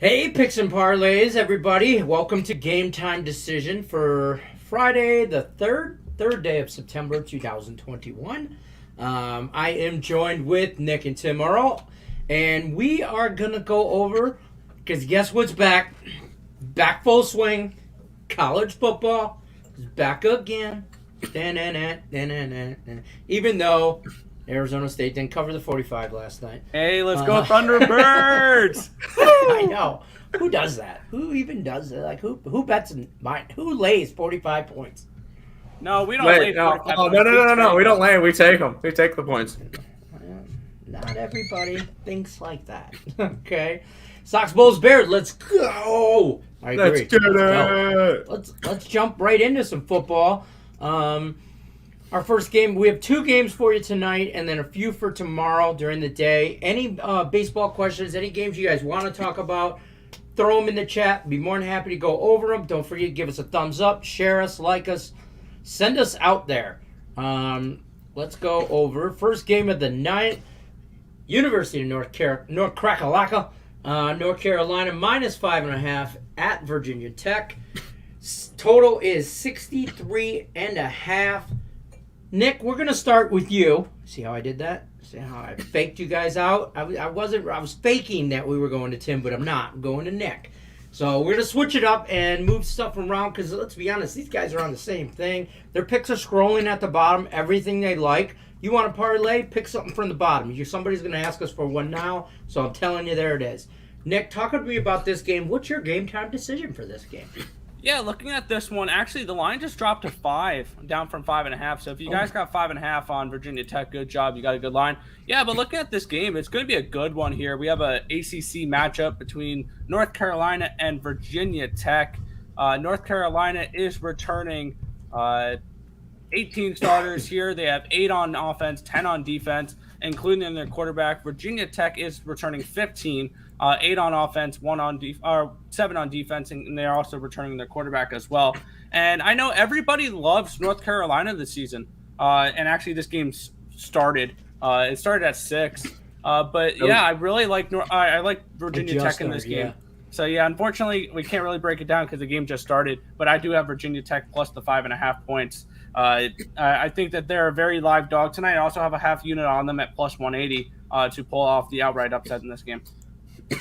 Hey, Picks and Parlays, everybody. Welcome to Game Time Decision for Friday, the third day of September 2021. I am joined with Nick and Tim Earl, and we are going to go over, because guess what's back? Back full swing. College football is back again. Even though Arizona State didn't cover the 45 last night. Hey, let's go Thunderbirds! I know. Who does that? Who even does it? Like who bets in mine? Who lays 45 points? No, we don't lay 45 points. No. We don't lay. We take them. We take the points. Not everybody thinks like that. Okay. Sox, Bulls, Bears. Let's go. I agree. Let's get it. Let's jump right into some football. Our first game, we have 2 games for you tonight and then a few for tomorrow during the day. Any baseball questions, any games you guys want to talk about, throw them in the chat. Be more than happy to go over them. Don't forget to give us a thumbs up, share us, like us, send us out there. Let's go over first game of the night. University of North Carolina, North Carolina -5.5 at Virginia Tech. Total is 63.5. Nick, we're going to start with you. See how I did that? See how I faked you guys out? I was faking that we were going to Tim, but I'm not. I'm going to Nick. So we're going to switch it up and move stuff around because let's be honest, these guys are on the same thing. Their picks are scrolling at the bottom, everything they like. You want to parlay? Pick something from the bottom. Somebody's going to ask us for one now, so I'm telling you, there it is. Nick, talk to me about this game. What's your game time decision for this game? Yeah, looking at this one, actually, the line just dropped to 5, down from 5.5. So if you guys got 5.5 on Virginia Tech, good job. You got a good line. Yeah, but looking at this game, it's going to be a good one here. We have a ACC matchup between North Carolina and Virginia Tech. North Carolina is returning 18 starters here. They have 8 on offense, 10 on defense, including their quarterback. Virginia Tech is returning 15. 8 on offense, 7 on defense, and they're also returning their quarterback as well. And I know everybody loves North Carolina this season. And actually, this game started. It started at 6. But yeah, I really like I like Virginia Tech in this game. Yeah. So yeah, unfortunately, we can't really break it down because the game just started. But I do have Virginia Tech plus the 5.5 points. I think that they're a very live dog tonight. I also have a half unit on them at plus 180 to pull off the outright upset in this game.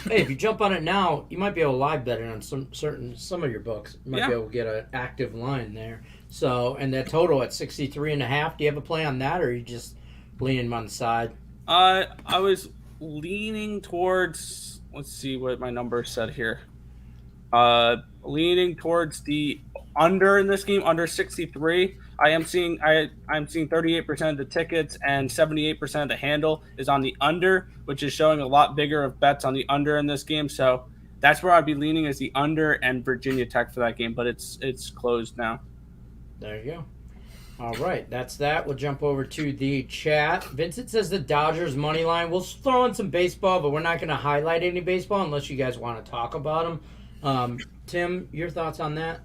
Hey, if you jump on it now, you might be able to live bet it on some of your books. You might be able to get an active line there. So, and that total at 63.5. Do you have a play on that, or are you just leaning on the side? I was leaning towards. Let's see what my number said here. Leaning towards the under in this game, under 63. I'm seeing 38% of the tickets and 78% of the handle is on the under, which is showing a lot bigger of bets on the under in this game. So that's where I'd be leaning, is the under and Virginia Tech for that game, but it's closed now. There you go. All right, that's that. We'll jump over to the chat. Vincent says the Dodgers money line. We'll throw in some baseball, but we're not going to highlight any baseball unless you guys want to talk about them. Tim, your thoughts on that?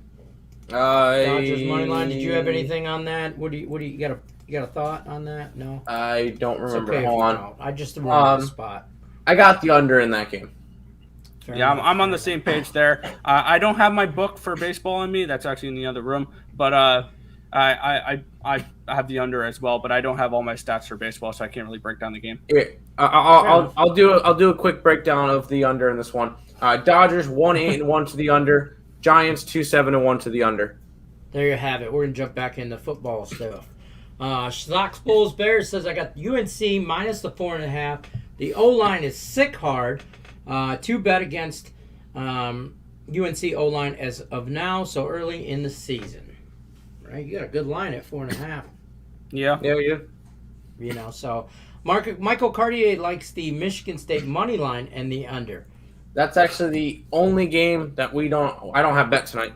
Dodgers money line. Did you have anything on that? What do you got a thought on that? No, I don't remember. Okay, hold on. I just threw on the spot. I got the under in that game. Fair yeah, enough. I'm on the same page there. I don't have my book for baseball in me. That's actually in the other room. But I have the under as well. But I don't have all my stats for baseball, so I can't really break down the game. Yeah, I'll do a quick breakdown of the under in this one. Dodgers 1-8-1 to the under. Giants 2-7-1 to the under. There you have it. We're going to jump back into football stuff. Sox, Bulls, Bears says I got UNC minus the 4.5. The O-line is sick hard. To bet against UNC O-line as of now, so early in the season. Right? You got a good line at 4.5. Yeah. You know, so Michael Cartier likes the Michigan State money line and the under. That's actually the only game that I don't have bet tonight.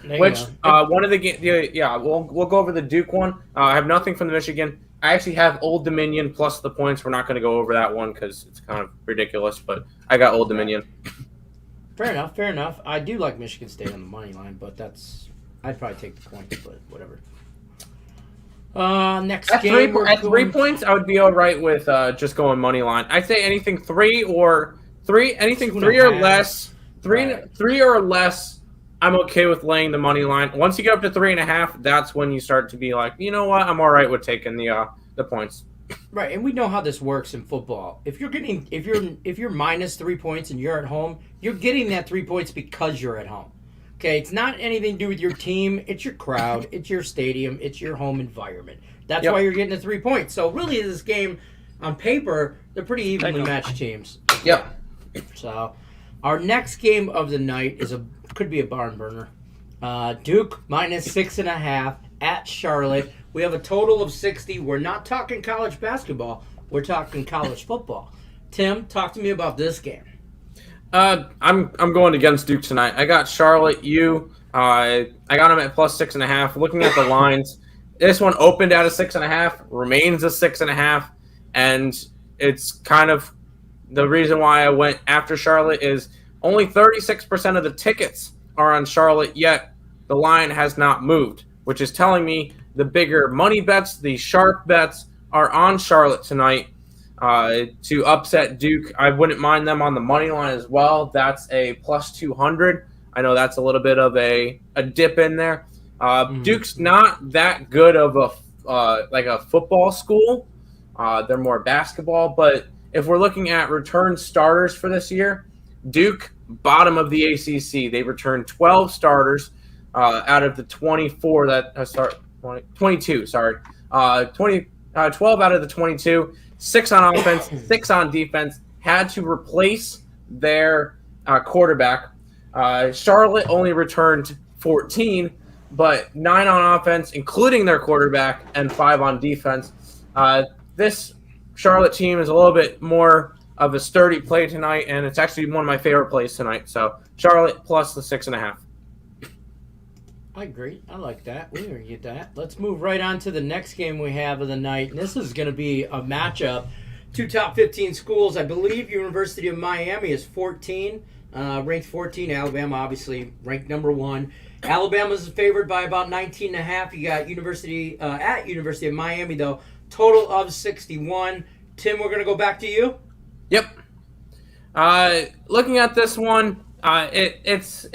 One of the games, we'll go over the Duke one. I have nothing from the Michigan. I actually have Old Dominion plus the points. We're not going to go over that one because it's kind of ridiculous, but I got Old Dominion. Fair enough. I do like Michigan State on the money line, but I'd probably take the points, but whatever. Next game. At 3 points, I would be all right with just going money line. I'd say anything 3 or anything 2.5. 3 or less, Right. 3 or less. I'm okay with laying the money line. Once you get up to 3.5, that's when you start to be like, you know what, I'm all right with taking the points. Right, and we know how this works in football. If you're minus 3 points and you're at home, you're getting that 3 points because you're at home. Okay, it's not anything to do with your team. It's your crowd. It's your stadium. It's your home environment. That's why you're getting the 3 points. So really, this game, on paper, they're pretty evenly matched teams. Yep. So, our next game of the night could be a barn burner. Duke minus 6.5 at Charlotte. We have a total of 60. We're not talking college basketball. We're talking college football. Tim, talk to me about this game. I'm going against Duke tonight. I got Charlotte I got them at plus 6.5. Looking at the lines, this one opened at a 6.5, remains a 6.5, and it's kind of the reason why I went after Charlotte is only 36% of the tickets are on Charlotte, yet the line has not moved, which is telling me the bigger money bets, the sharp bets, are on Charlotte tonight to upset Duke. I wouldn't mind them on the money line as well. That's a plus 200. I know that's a little bit of a dip in there. Duke's not that good of a football school. They're more basketball, but if we're looking at return starters for this year, Duke, bottom of the ACC. They returned 12 starters out of the 24 that 22. Sorry, 12 out of the 22. 6 on offense, 6 on defense. Had to replace their quarterback. Charlotte only returned 14, but 9 on offense, including their quarterback, and 5 on defense. This Charlotte team is a little bit more of a sturdy play tonight, and it's actually one of my favorite plays tonight. So Charlotte plus the 6.5. I agree. I like that. We can get that. Let's move right on to the next game we have of the night. And this is going to be a matchup. 2 top 15 schools. I believe University of Miami is 14, ranked 14. Alabama, obviously, ranked number 1. Alabama's favored by about 19.5. You got University of Miami, though. Total of 61. Tim, we're going to go back to you. Yep. Looking at this one, it's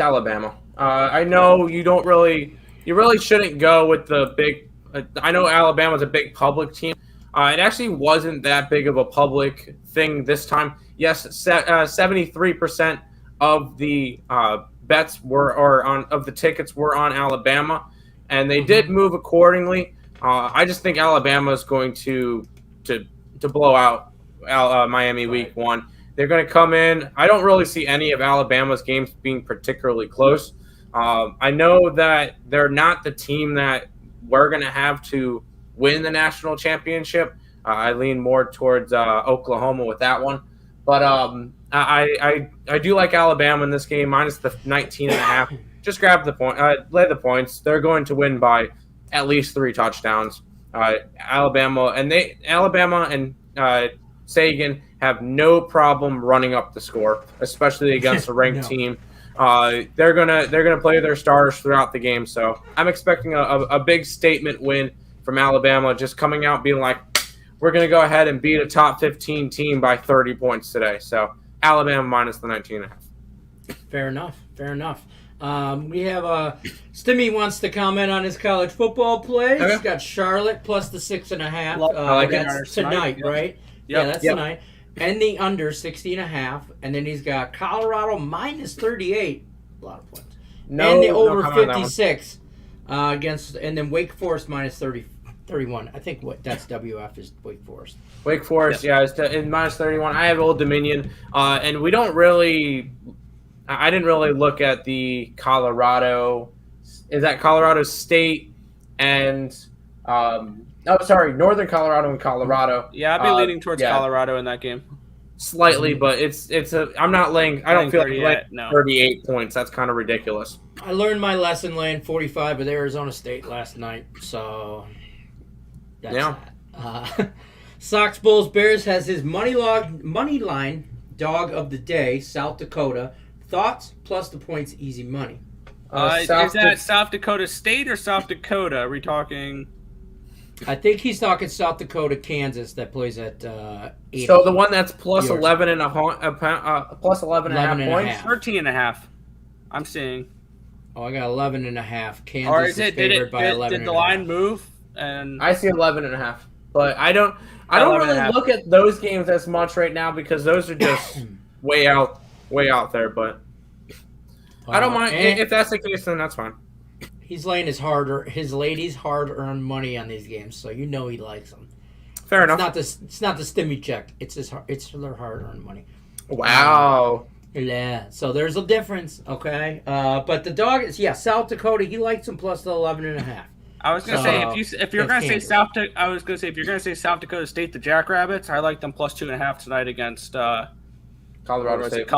Alabama. I know you really shouldn't go with the big. I know Alabama's a big public team. It actually wasn't that big of a public thing this time. Yes, 73% of the bets of the tickets were on Alabama, and they did move accordingly. I just think Alabama is going to blow out Miami week 1. They're going to come in. I don't really see any of Alabama's games being particularly close. I know that they're not the team that we're going to have to win the national championship. I lean more towards Oklahoma with that one. But I do like Alabama in this game, minus the 19.5. Just grab the point, lay the points. They're going to win by at least 3 touchdowns. Alabama and Sagan have no problem running up the score, especially against a ranked team. They're gonna play their stars throughout the game, so I'm expecting a big statement win from Alabama, just coming out being like, we're gonna go ahead and beat a top 15 team by 30 points today. So Alabama minus the 19.5. Fair enough. We have Stimmy wants to comment on his college football play. Okay. He's got Charlotte plus the 6.5. That's tonight, right? Yep. Yeah, that's tonight. And the under 60.5. And then he's got Colorado minus 38. A lot of points. And the over 56 against, and then Wake Forest minus 31. I think that's WF is Wake Forest. Wake Forest, it's in minus 31. I have Old Dominion, and we don't really. I didn't really look at the Colorado. Is that Colorado State and Northern Colorado and Colorado. Yeah, I'd be leaning towards Colorado in that game. Slightly, but I'm not laying. I don't feel like laying 38 points. That's kind of ridiculous. I learned my lesson laying 45 with Arizona State last night, so that's that. Sox Bulls Bears has his money line dog of the day, South Dakota. Thoughts plus the points, easy money. Is that South Dakota State or South Dakota? Are we talking? I think he's talking South Dakota, Kansas that plays at 8. So the one that's plus Yours. 11 and a plus 11 and a half 11 and a points. half. 13.5. I'm seeing. Oh, I got 11 and a half. Kansas Or is is it? favored by 11 Did the line move? And I see 11 and a half. But I don't 11 really and a half. look at those games as much right now because those are just way out there. But I don't mind if that's the case. Then that's fine. He's laying his ladies' hard-earned money on these games, so you know he likes them. Fair enough. It's not the stimmy check. It's their hard-earned money. Wow. Yeah. So there's a difference, okay? But the dog is South Dakota. He likes him plus the 11 and a half. I was gonna say if you're gonna say South Dakota State, the Jackrabbits, I like them plus 2.5 tonight against Colorado State.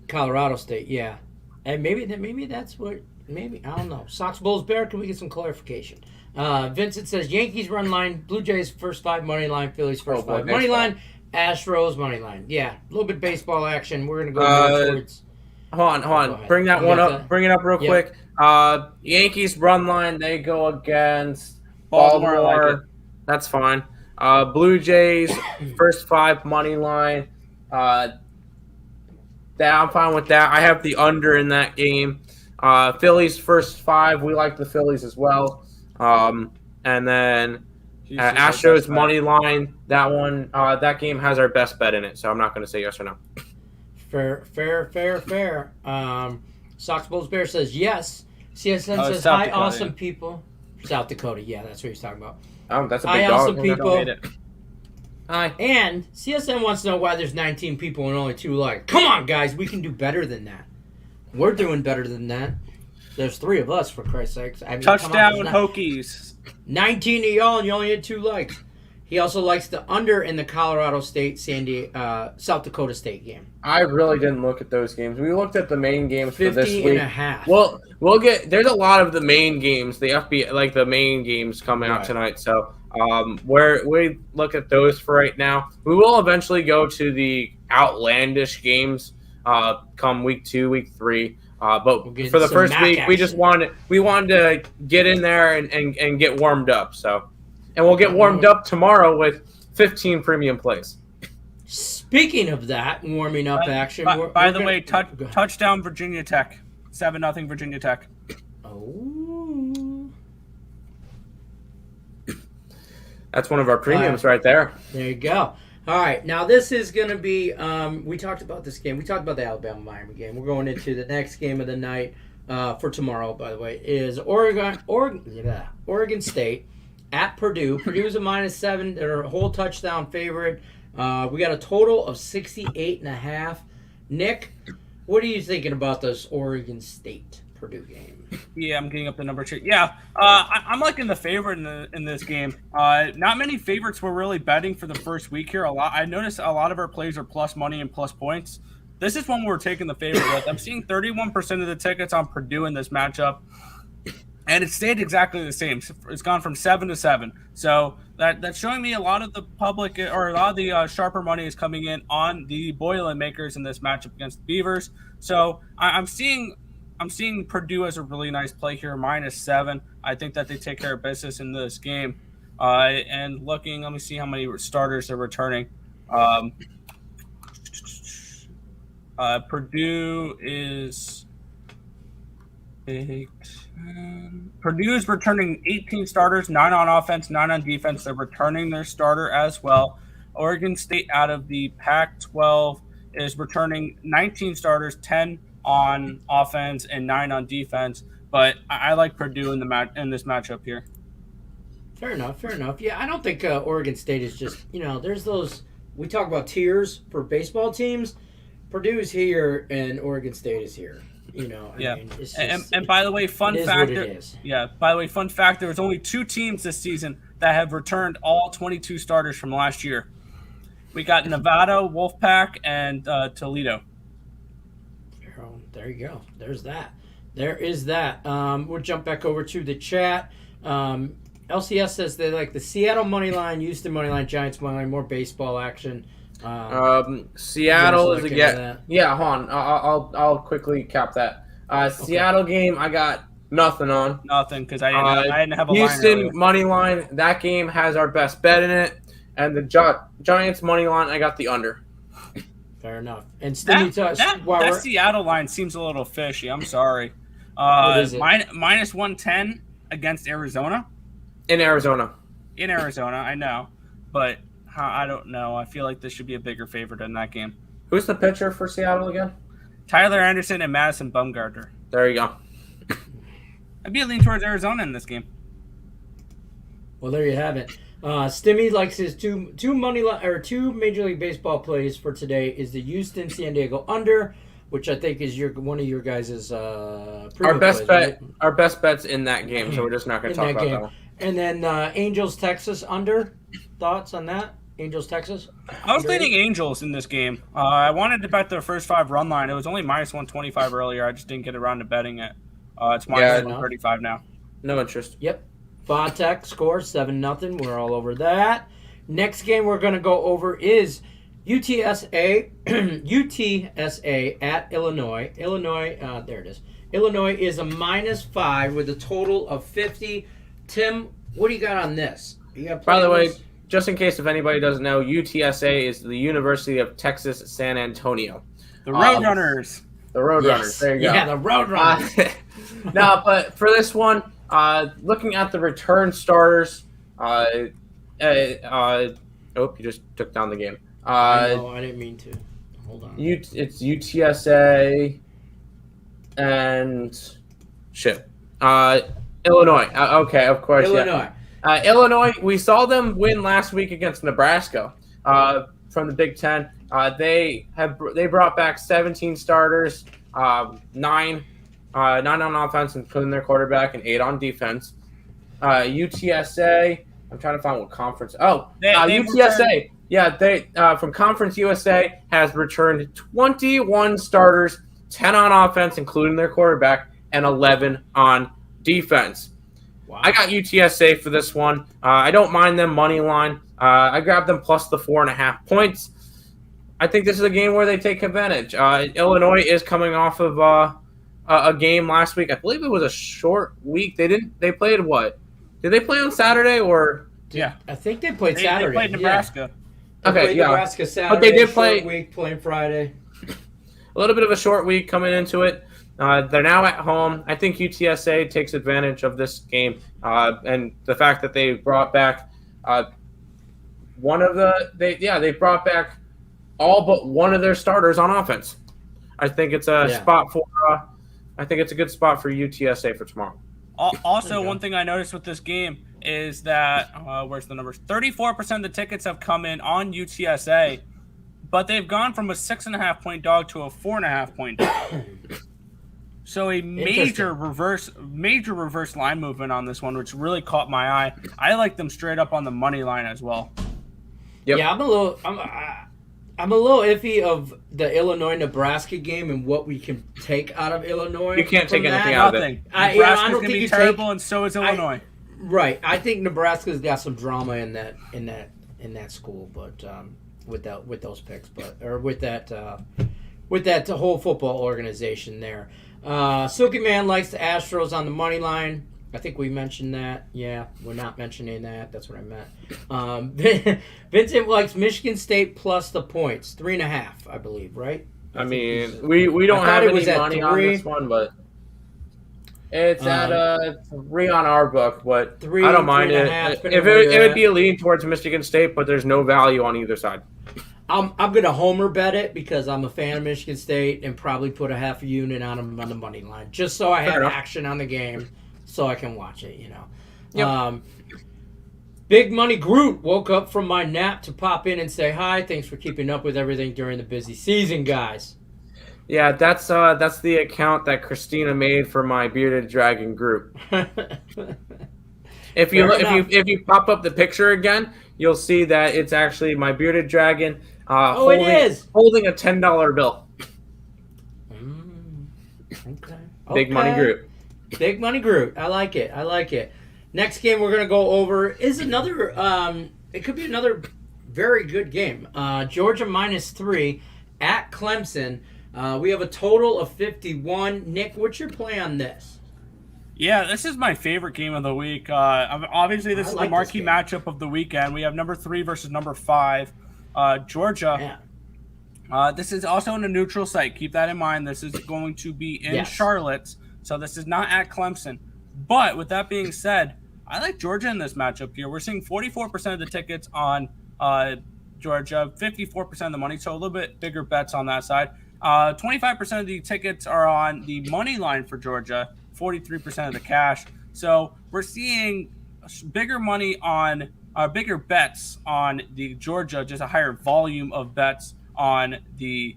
Colorado State, yeah. And maybe that's what I don't know. Sox Bulls Bear. Can we get some clarification? Vincent says Yankees run line, Blue Jays first 5 money line, Phillies first 5 money line, Astros money line. Yeah, a little bit baseball action. We're gonna go more towards. Hold on. Bring that one up. Bring it up real quick. Yankees run line. They go against Baltimore. Like That's fine. Blue Jays first 5 money line. I'm fine with that. I have the under in that game. Phillies first 5. We like the Phillies as well. And then Astros money line. That one. That game has our best bet in it. So I'm not going to say yes or no. Fair. Sox Bulls Bear says yes. CSN says South hi, Dakota, awesome people. South Dakota, yeah, that's what he's talking about. That's a big Hi, dog. awesome people. Hi. And CSN wants to know why there's 19 people and only 2 likes. Come on, guys, we can do better than that. We're doing better than that. There's 3 of us, for Christ's sakes. I mean, touchdown Hokies. 19 of y'all, and you only had 2 likes. He also likes the under in the Colorado State, South Dakota State game. I really didn't look at those games. We looked at the main games for this week. 50 and a half. Well, there's a lot of the main games, the main games coming out tonight. So we look at those for right now. We will eventually go to the outlandish games come week 2, week 3. But for the first week, we wanted to get in there and get warmed up. So. And we'll get warmed up tomorrow with 15 premium plays. Speaking of that, warming up action. By the way, touchdown Virginia Tech. 7-0 Virginia Tech. Oh. That's one of our premiums right there. There you go. All right. Now, this is going to be we talked about this game. We talked about the Alabama-Miami game. We're going into the next game of the night for tomorrow, by the way, is Oregon State. At Purdue. Purdue is a -7. They're a whole touchdown favorite. We got a total of 68.5. Nick, what are you thinking about this Oregon State Purdue game? Yeah, I'm getting up the number 2. Yeah, I'm liking the favorite in this game. Not many favorites were really betting for the first week here. I noticed a lot of our plays are plus money and plus points. This is one we're taking the favorite with. I'm seeing 31% of the tickets on Purdue in this matchup. And it stayed exactly the same. It's gone from 7 to 7. So that's showing me a lot of the public or a lot of the sharper money is coming in on the Boilermakers in this matchup against the Beavers. So I'm seeing Purdue as a really nice play here, -7. I think that they take care of business in this game. And let me see how many starters they're returning. Purdue is Purdue is returning 18 starters, 9 on offense, 9 on defense. They're returning their starter as well. Oregon State out of the Pac-12 is returning 19 starters, 10 on offense and 9 on defense. But I like Purdue in this matchup here. Fair enough. Yeah, I don't think Oregon State is just, there's those, we talk about tiers for baseball teams. Purdue's here and Oregon State is here. I mean, it's just, and by the way, fun fact. Yeah. By the way, fun fact. There was only 2 teams this season that have returned all 22 starters from last year. We got Nevada, Wolfpack, and Toledo. There you go. There's that. There is that. We'll jump back over to the chat. LCS says they like the Seattle money line, Houston money line, Giants money line, more baseball action. Seattle is again. Yeah, hold on. I'll quickly cap that. Seattle game. I got Nothing on. Nothing, because I didn't have a line Houston earlier. money line. That game has our best bet in it, and the Giants money line. I got the under. Fair enough. And Stimmy That Seattle line seems a little fishy. I'm sorry. What is it? Minus 110 against Arizona. In Arizona. In Arizona, I know, but I don't know. I feel like this should be a bigger favorite in that game. Who's the pitcher for Seattle again? Tyler Anderson and Madison Bumgarner. There you go. I'd be leaning towards Arizona in this game. Well, there you have it. Stimmy likes his two Major League Baseball plays for today is the Houston San Diego under, which I think is one of your guys' our best bet. Right? Our best bet's in that game, so we're just not going to talk about that one. And then Angels Texas under. Thoughts on that? Angels Texas. I was leaning Angels in this game. I wanted to bet their first 5 run line. It was only minus 125 earlier. I just didn't get around to betting it. It's minus 135 now. No interest. Yep. Vatek scores 7-0. We're all over that. Next game we're going to go over is UTSA at Illinois. Illinois, there it is. Illinois is a -5 with a total of 50. Tim, what do you got on this? By the way, just in case if anybody doesn't know, UTSA is the University of Texas San Antonio. The Roadrunners. The Roadrunners. There you go. Yeah, the Roadrunners. No, but for this one, looking at the return starters, you just took down the game. No, I didn't mean to. Hold on. It's UTSA and Illinois. Okay, of course. Illinois. Yeah. Illinois. We saw them win last week against Nebraska from the Big Ten. They brought back 17 starters, 9 on offense, including their quarterback, and 8 on defense. UTSA. I'm trying to find what conference. UTSA. Yeah, they from Conference USA has returned 21 starters, 10 on offense, including their quarterback, and 11 on defense. Wow. I got UTSA for this one. I don't mind them money line. I grabbed them plus the 4.5 points. I think this is a game where they take advantage. Illinois is coming off of a game last week. I believe it was a short week. They played what? Did they play on Saturday or? Yeah, I think they played Saturday. They played Nebraska. Yeah. Okay, yeah. Nebraska Saturday. But they did play week playing Friday. A little bit of a short week coming into it. They're now at home. I think UTSA takes advantage of this game and the fact that they brought back they brought back all but one of their starters on offense. I think it's a spot for. I think it's a good spot for UTSA for tomorrow. Also, one thing I noticed with this game is that where's the numbers? 34% of the tickets have come in on UTSA, but they've gone from a 6.5 point dog to a 4.5 point dog. So a major reverse line movement on this one, which really caught my eye. I like them straight up on the money line as well. Yep. Yeah, I'm a little iffy of the Illinois-Nebraska game and what we can take out of Illinois. You can't take anything out of it. Nebraska's going to be terrible, and so is Illinois. Right. I think Nebraska's got some drama in that school, but with those picks, with that whole football organization there. Silky Man likes the Astros on the money line. I think we mentioned that. Yeah, we're not mentioning that. That's what I meant. Vincent likes Michigan State plus the points, 3.5, I believe. Right? I mean, we don't have any money on this one, but it's at 3 on our book. But 3, I don't mind it. It would be a lean towards Michigan State, but there's no value on either side. I'm gonna homer bet it because I'm a fan of Michigan State and probably put a half a unit on them on the money line just so I have action on the game. So I can watch it, Yep. Big Money Groot woke up from my nap to pop in and say hi. Thanks for keeping up with everything during the busy season, guys. Yeah, that's the account that Christina made for my Bearded Dragon group. If you pop up the picture again, you'll see that it's actually my Bearded Dragon holding a $10 bill. Okay. Big Money Groot. Big Money Groot. I like it. Next game we're going to go over is another, it could be another very good game. Georgia -3 at Clemson. We have a total of 51. Nick, what's your play on this? Yeah, this is my favorite game of the week. Obviously, this is the marquee matchup of the weekend. We have number 3 versus number 5, Georgia. Yeah. This is also in a neutral site. Keep that in mind. This is going to be in Charlotte, so this is not at Clemson. But with that being said, I like Georgia in this matchup here. We're seeing 44% of the tickets on Georgia, 54% of the money, so a little bit bigger bets on that side. 25% of the tickets are on the money line for Georgia, 43% of the cash. So we're seeing bigger money on bigger bets on the Georgia, just a higher volume of bets on the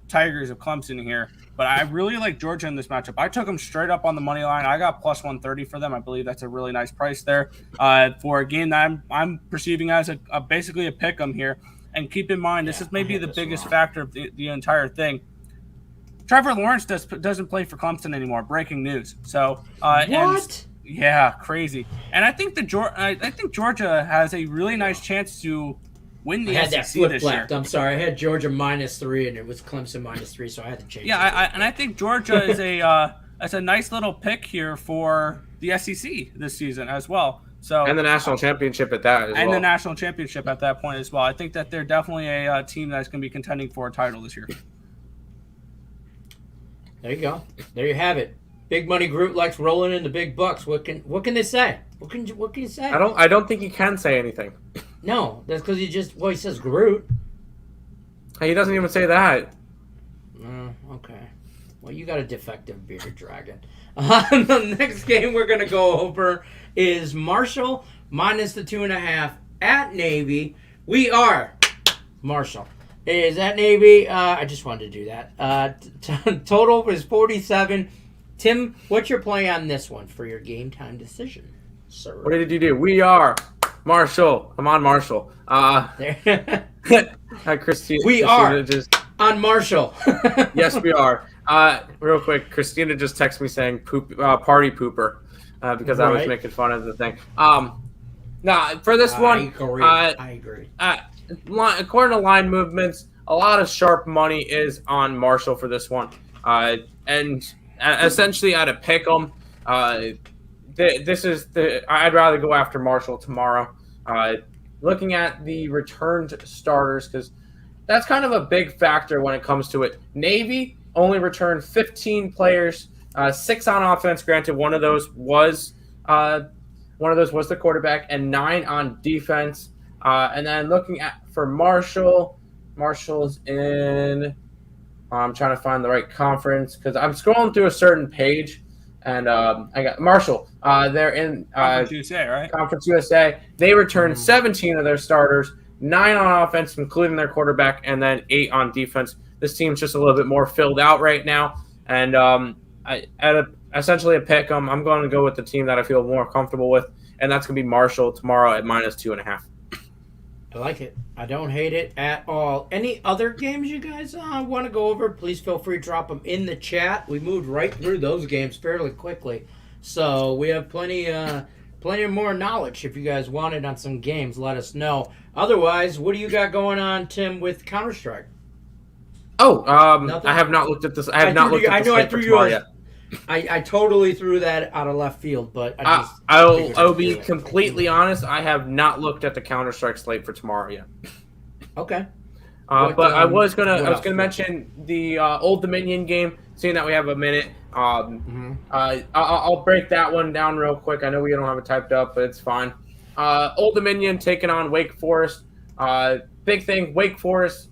Tigers of Clemson here. But I really like Georgia in this matchup. I took them straight up on the money line. I got plus 130 for them. I believe that's a really nice price there for a game that I'm perceiving as basically a pick 'em here. And keep in mind, this is maybe the biggest factor of the entire thing. Trevor Lawrence doesn't play for Clemson anymore. Breaking news. So what? Yeah, crazy. And I think Georgia has a really nice chance to win the SEC this year. I'm sorry, I had Georgia -3 and it was Clemson -3, so I had to change. Yeah, I think Georgia is a nice little pick here for the SEC this season as well. So and the national championship at that as well. And the national championship at that point as well. I think that they're definitely a team that's going to be contending for a title this year. There you go. There you have it. Big money Groot likes rolling in the big bucks. What can they say? What can you say? I don't think he can say anything. No, that's because he says Groot. He doesn't even say that. Okay. Well, you got a defective bearded dragon. The next game we're gonna go over is Marshall -2.5 at Navy. We are Marshall. It is at Navy. I just wanted to do that. Total is 47. Tim, what's your play on this one for your game time decision, sir? What did you do? We are Marshall. I'm on Marshall. Christina are just on Marshall. Yes, we are. Real quick, Christina just texted me saying party pooper because I was making fun of the thing. For this one, I agree. According to line movements, a lot of sharp money is on Marshall for this one, and essentially at a pick 'em. I'd rather go after Marshall tomorrow. Looking at the returned starters, because that's kind of a big factor when it comes to it. Navy only returned 15 players, 6 on offense. Granted, one of those was the quarterback, and 9 on defense. And then looking for Marshall's in. I'm trying to find the right conference because I'm scrolling through a certain page, and I got Marshall. They're in Conference USA, right? Conference USA. They returned 17 of their starters, 9 on offense, including their quarterback, and then 8 on defense. This team's just a little bit more filled out right now, and essentially a pick 'em. I'm going to go with the team that I feel more comfortable with, and that's going to be Marshall tomorrow at -2.5. I like it. I don't hate it at all. Any other games you guys want to go over? Please feel free to drop them in the chat. We moved right through those games fairly quickly, so we have plenty more knowledge. If you guys wanted on some games, let us know. Otherwise, what do you got going on, Tim, with Counter-Strike? I have not looked at this. I have not looked at this. I threw you yet. I totally threw that out of left field, but I'll be completely honest. I have not looked at the Counter-Strike slate for tomorrow yet. Okay. But I was gonna mention the Old Dominion game. Seeing that we have a minute, I'll break that one down real quick. I know we don't have it typed up, but it's fine. Old Dominion taking on Wake Forest. Big thing. Wake Forest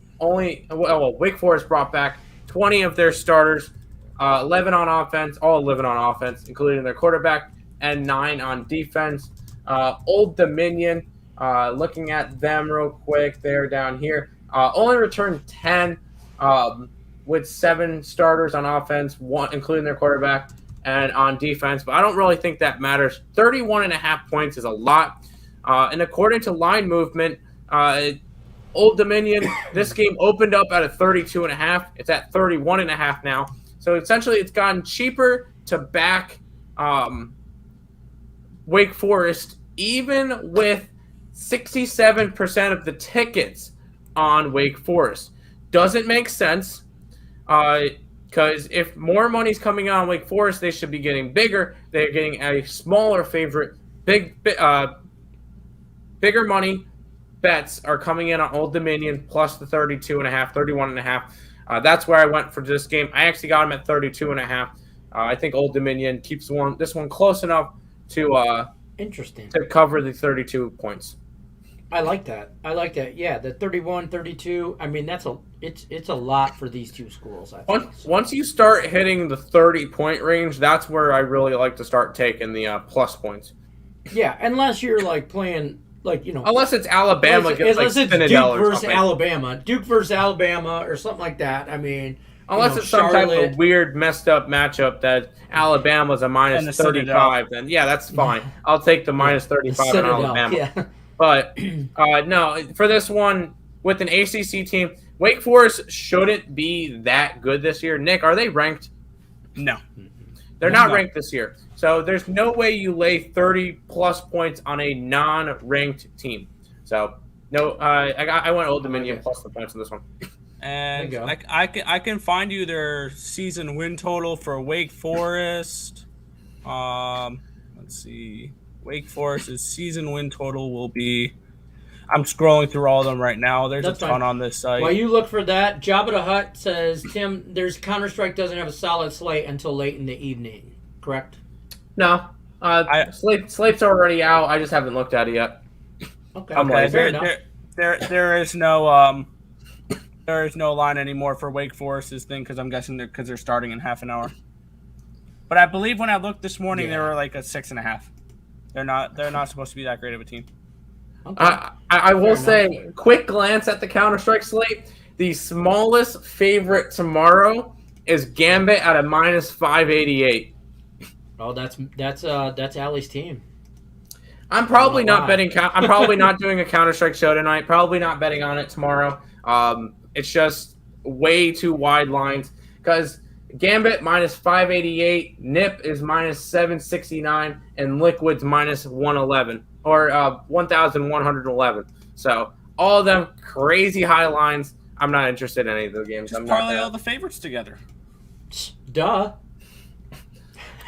brought back 20 of their starters. 11 on offense, all 11 on offense, including their quarterback, and 9 on defense. Old Dominion, looking at them real quick, they're down here. Only returned 10 with 7 starters on offense, 1 including their quarterback, and on defense. But I don't really think that matters. 31.5 points is a lot. And according to line movement, Old Dominion, this game opened up at a 32.5. It's at 31.5 now. So essentially, it's gotten cheaper to back Wake Forest, even with 67% of the tickets on Wake Forest. Doesn't make sense. Because if more money's coming on Wake Forest, they should be getting bigger. They're getting a smaller favorite. Bigger money bets are coming in on Old Dominion plus the 32.5, 31.5. That's where I went for this game. I actually got them at 32.5. I think Old Dominion keeps this one close enough to interesting to cover the 32 points. I like that. Yeah, the 31, 32. I mean, it's a lot for these two schools. I think. Once you start hitting the 30-point range, that's where I really like to start taking the plus points. Yeah, unless you're like playing unless it's Alabama, unless it's Duke versus Alabama, or something like that. I mean, unless it's some type of weird, messed up matchup that Alabama's a minus 35, then yeah, that's fine. I'll take the minus 35 on Alabama. Yeah. But no, for this one with an ACC team, Wake Forest shouldn't be that good this year. Nick, are they ranked? No. They're not ranked this year. So there's no way you lay 30-plus points on a non-ranked team. So, no, I went Old Dominion plus the points in this one. And I can find you their season win total for Wake Forest. Let's see. Wake Forest's season win total will be – I'm scrolling through all of them right now. There's a ton on this site. While you look for that, Jabba the Hutt says, Tim, Counter-Strike doesn't have a solid slate until late in the evening, correct? No. Slate's already out. I just haven't looked at it yet. Okay. There is no line anymore for Wake Forest's thing because I'm guessing they're starting in half an hour. But I believe when I looked this morning, they were like a 6.5. They're not supposed to be that great of a team. Okay. I will say, quick glance at the Counter-Strike slate. The smallest favorite tomorrow is Gambit at a minus 588. Oh, that's Allie's team. I'm probably not betting. I'm probably not doing a Counter-Strike show tonight. Probably not betting on it tomorrow. It's just way too wide lines because Gambit minus 588, Nip is minus 769, and Liquid's minus 111 or 1,111. So all of them crazy high lines. I'm not interested in any of the games. Just parlay all the favorites together. Duh.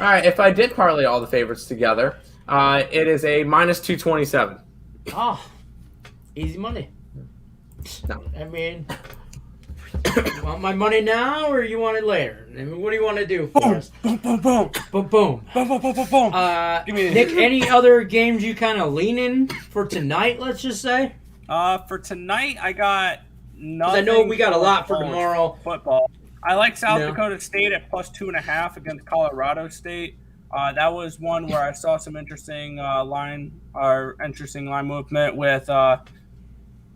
All right, if I did parlay all the favorites together, it is a minus 227. Oh, easy money. No. I mean, you want my money now or you want it later? I mean, what do you want to do for us? Boom, boom, boom. Boom, boom. Boom, boom, boom, boom, boom. Nick, any other games you kind of lean in for tonight, let's just say? For tonight, I got nothing. I know we got a lot for tomorrow. Football. I like South Dakota State at plus 2.5 against Colorado State. That was one where I saw some interesting line movement with,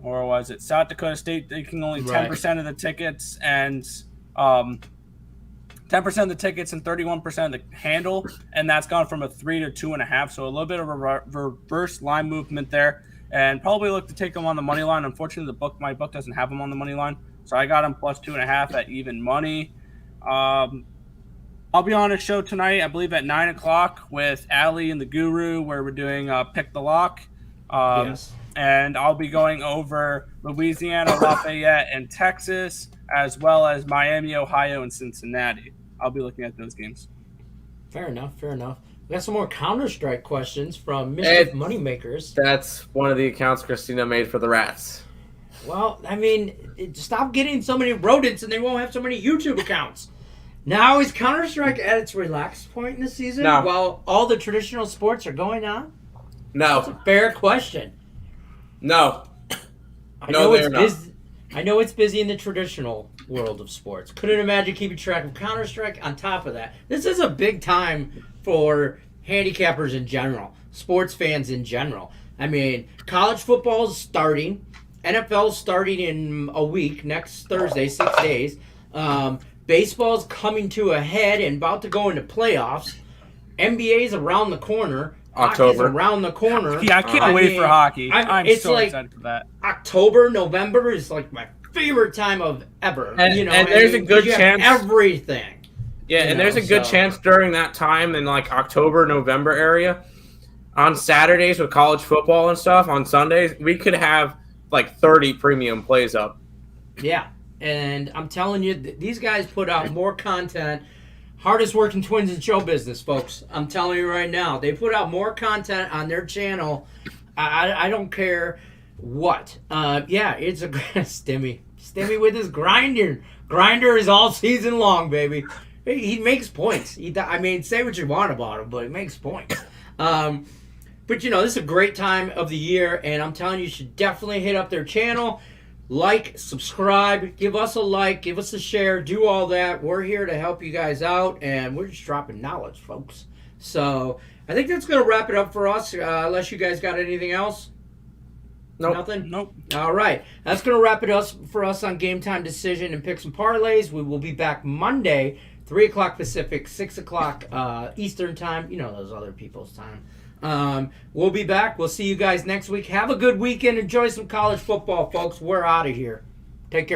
or was it South Dakota State taking only 10% of the tickets and 10% of the tickets and 31% of the handle, and that's gone from a 3 to 2.5. So a little bit of a reverse line movement there, and probably look to take them on the money line. Unfortunately, my book doesn't have them on the money line. So I got him plus 2.5 at even money. I'll be on a show tonight, I believe at 9 o'clock with Allie and the Guru, where we're doing Pick the Lock. Yes. And I'll be going over Louisiana, Lafayette, and Texas, as well as Miami, Ohio, and Cincinnati. I'll be looking at those games. Fair enough. We got some more Counter-Strike questions from Mischief Moneymakers. That's one of the accounts Christina made for the Rats. Well, I mean, stop getting so many rodents and they won't have so many YouTube accounts. Now is Counter-Strike at its relaxed point in the season while all the traditional sports are going on? No. That's a fair question. No. I know it's busy in the traditional world of sports. Couldn't imagine keeping track of Counter-Strike on top of that. This is a big time for handicappers in general, sports fans in general. I mean, college football is starting. NFL's starting in a week, next Thursday, 6 days. Baseball's coming to a head and about to go into playoffs. NBA's around the corner. October. Hockey's around the corner. Yeah, I can't wait for hockey. I'm so excited for that. October, November is like my favorite time of ever. And there's a good chance. Everything. Yeah, and there's a good chance during that time in like October, November area, on Saturdays with college football and stuff, on Sundays, we could have like 30 premium plays up. Yeah. And I'm telling you, these guys put out more content. Hardest working twins in show business, folks. I'm telling you right now. They put out more content on their channel. I don't care what. Yeah, it's a Stimmy. Stimmy with his grinder. Grinder is all season long, baby. He makes points. Say what you want about him, but he makes points. But, this is a great time of the year, and I'm telling you should definitely hit up their channel. Like, subscribe, give us a like, give us a share, do all that. We're here to help you guys out, and we're just dropping knowledge, folks. So, I think that's going to wrap it up for us, unless you guys got anything else. Nope. Nothing? Nope. All right. That's going to wrap it up for us on Game Time Decision and Picks and Parlays. We will be back Monday, 3 o'clock Pacific, 6 o'clock Eastern Time. Those other people's time. We'll be back. We'll see you guys next week. Have a good weekend. Enjoy some college football, folks. We're out of here. Take care.